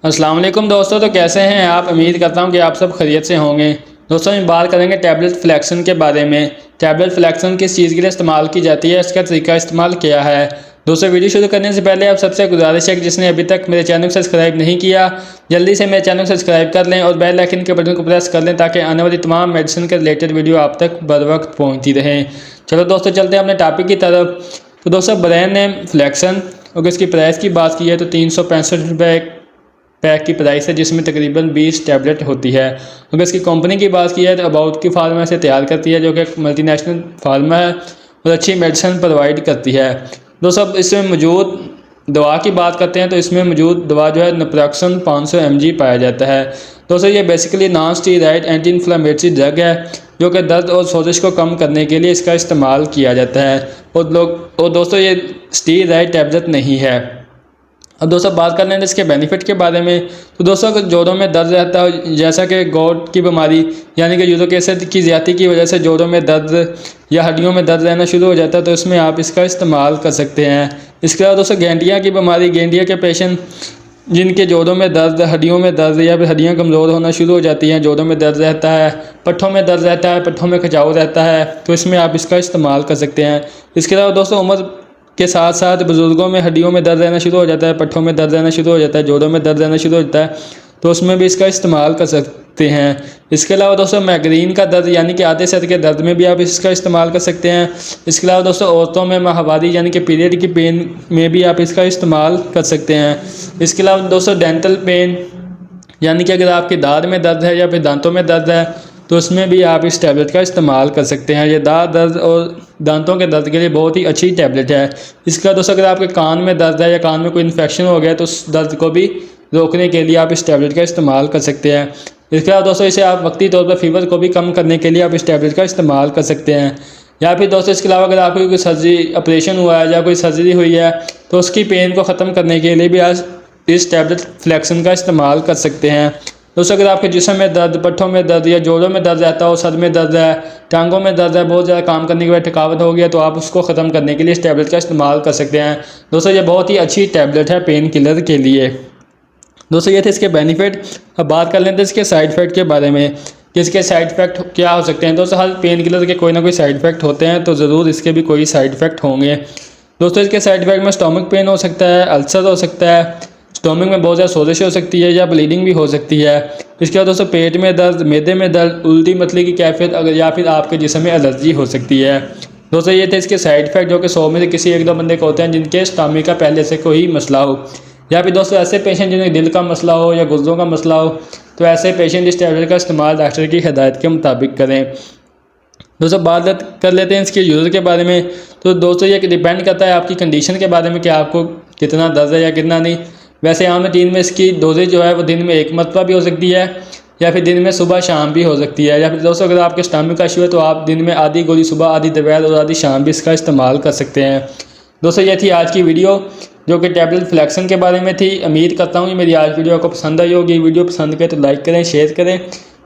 अस्सलाम वालेकुम दोस्तों। तो कैसे हैं आप? उम्मीद करता हूं कि आप सब खैरियत से होंगे। दोस्तों हम बात करेंगे टैबलेट फ्लेक्सन के बारे में। टैबलेट फ्लेक्सन किस चीज़ के लिए इस्तेमाल की जाती है, इसका तरीका इस्तेमाल क्या है। दोस्तों वीडियो शुरू करने से पहले आप सबसे गुजारिश है कि जिसने अभी तक मेरे चैनल को सब्सक्राइब नहीं किया जल्दी से मेरे चैनल को सब्सक्राइब कर लें और बेल आइकन के बटन को प्रेस कर लें ताकि आने वाली तमाम मेडिसिन के रिलेटेड वीडियो आप तक बर वक्त पहुँचती रहें। चलो दोस्तों चलते हैं अपने टॉपिक की तरफ। तो दोस्तों ब्रांड नेम फ्लेक्सन, अगर इसकी प्राइस की बात की है तो 365 रुपये पैक की प्राइस है, जिसमें तकरीबन 20 टैबलेट होती है। अगर इसकी कंपनी की बात की है तो अबाउट की फार्मा से तैयार करती है, जो कि एक मल्टीनेशनल फार्मा है और अच्छी मेडिसिन प्रोवाइड करती है। दोस्तों इसमें मौजूद दवा की बात करते हैं तो इसमें मौजूद दवा जो है नप्रोक्सन 500 mg पाया जाता है। दोस्तों ये basically non steroid anti inflammatory drug है, जो कि दर्द और सोजिश को कम करने के लिए इसका इस्तेमाल किया जाता है। और दोस्तों ये स्टीरॉयड टैबलेट नहीं है। अब दोस्तों बात कर लें इसके बेनिफिट के बारे में। तो दोस्तों अगर जोड़ों में दर्द रहता है, जैसा कि गोट की बीमारी यानी कि यूरिक एसिड की ज़्यादती की वजह से जोड़ों में दर्द या हड्डियों में दर्द रहना शुरू हो जाता है, तो इसमें आप इसका इस्तेमाल कर सकते हैं। इसके अलावा दोस्तों गेंडिया की बीमारी, गेंडिया के पेशेंट जिनके जोड़ों में दर्द, हड्डियों में दर्द या फिर हड्डियाँ कमज़ोर होना शुरू हो जाती हैं, जोड़ों में दर्द रहता है, पट्ठों में दर्द रहता है, पट्ठों में खिंचाव रहता है, तो इसमें आप इसका इस्तेमाल कर सकते हैं। इसके अलावा दोस्तों उम्र के साथ साथ बुज़ुर्गों में हड्डियों में दर्द रहना शुरू हो जाता है, पट्ठों में दर्द रहना शुरू हो जाता है, जोड़ों में दर्द रहना शुरू हो जाता है, तो उसमें भी इसका इस्तेमाल कर सकते हैं। इसके अलावा दोस्तों माइग्रेन का दर्द यानी कि आधे सर के दर्द में भी आप इसका इस्तेमाल कर सकते हैं। इसके अलावा दोस्तों औरतों में माहवारी यानी कि पीरियड की पेन में भी आप इसका इस्तेमाल कर सकते हैं। इसके अलावा दोस्तों डेंटल पेन यानी कि अगर आपके दांत में दर्द है या फिर दांतों में दर्द है तो उसमें भी आप इस टैबलेट का इस्तेमाल कर सकते हैं। ये दांत दर्द और दांतों के दर्द के लिए बहुत ही अच्छी टैबलेट है। इसका दोस्तों अगर आपके कान में दर्द है या कान में कोई इन्फेक्शन हो गया तो उस दर्द को भी रोकने के लिए आप इस टैबलेट का इस्तेमाल कर सकते हैं। इसके अलावा दोस्तों इसे आप वक्ती तौर पर फीवर को भी कम करने के लिए आप इस टैबलेट का इस्तेमाल कर सकते हैं। या फिर दोस्तों इसके अलावा अगर आपको कोई सर्जरी ऑपरेशन हुआ है या कोई सर्जरी हुई है तो उसकी पेन को ख़त्म करने के लिए भी आज इस टैबलेट फ्लेक्सन का इस्तेमाल कर सकते हैं। दोस्तों अगर आपके जिस्म में दर्द, पट्ठों में दर्द या जोड़ों में दर्द रहता हो, सर में दर्द है, टांगों में दर्द है, बहुत ज़्यादा काम करने के बाद थकावट हो गया, तो आप उसको ख़त्म करने के लिए इस टैबलेट का इस्तेमाल कर सकते हैं। दोस्तों ये बहुत ही अच्छी टैबलेट है पेन किलर के लिए। दोस्तों ये थे इसके बेनिफिट। अब बात कर लेते हैं इसके साइड इफ़ेक्ट के बारे में कि इसके साइड इफ़ेक्ट क्या हो सकते हैं। दोस्तों हर पेन किलर के कोई ना कोई साइड इफ़ेक्ट होते हैं, तो ज़रूर इसके भी कोई साइड इफ़ेक्ट होंगे। दोस्तों इसके साइड इफ़ेक्ट में स्टमक पेन हो सकता है, अल्सर हो सकता है, स्टोमिक में बहुत ज़्यादा सोजिश हो सकती है या ब्लीडिंग भी हो सकती है। इसके बाद दोस्तों पेट में दर्द, मैदे में दर्द, उल्टी मतली की कैफियत अगर या फिर आपके जिस्म में एलर्जी हो सकती है। दोस्तों ये थे इसके साइड इफ़ेक्ट, जो कि 100 में से किसी एक दो बंदे को होते हैं जिनके स्टमक का पहले से कोई मसला हो, या फिर दोस्तों ऐसे पेशेंट जिन्हें दिल का मसला हो या गुर्दों का मसला हो, तो ऐसे पेशेंट इस टैबलेट का इस्तेमाल डॉक्टर की हिदायत के मुताबिक करें। दोस्तों बात कर लेते हैं इसके यूज़र के बारे में। तो दोस्तों ये डिपेंड करता है आपकी कंडीशन के बारे में कि आपको कितना दर्द है या कितना नहीं। वैसे आम दिन में इसकी डोजेज जो है वो दिन में 1 मरतबा भी हो सकती है या फिर दिन में सुबह शाम भी हो सकती है। या फिर दोस्तों अगर आपके स्टमक का इशू है तो आप दिन में आधी गोली सुबह, आधी दोपहर और आधी शाम भी इसका इस्तेमाल कर सकते हैं। दोस्तों ये थी आज की वीडियो जो कि टैबलेट फ्लेक्सन के बारे में थी। उम्मीद करता हूँ कि मेरी आज वीडियो आपको पसंद आई होगी। वीडियो पसंद करें तो लाइक करें, शेयर करें,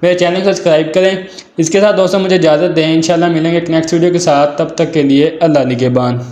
मेरे चैनल को सब्सक्राइब करें। इसके साथ दोस्तों मुझे इजाज़त दें, इंशाल्लाह मिलेंगे एक नेक्स्ट वीडियो के साथ। तब तक के लिए अल्लाह निगहबान।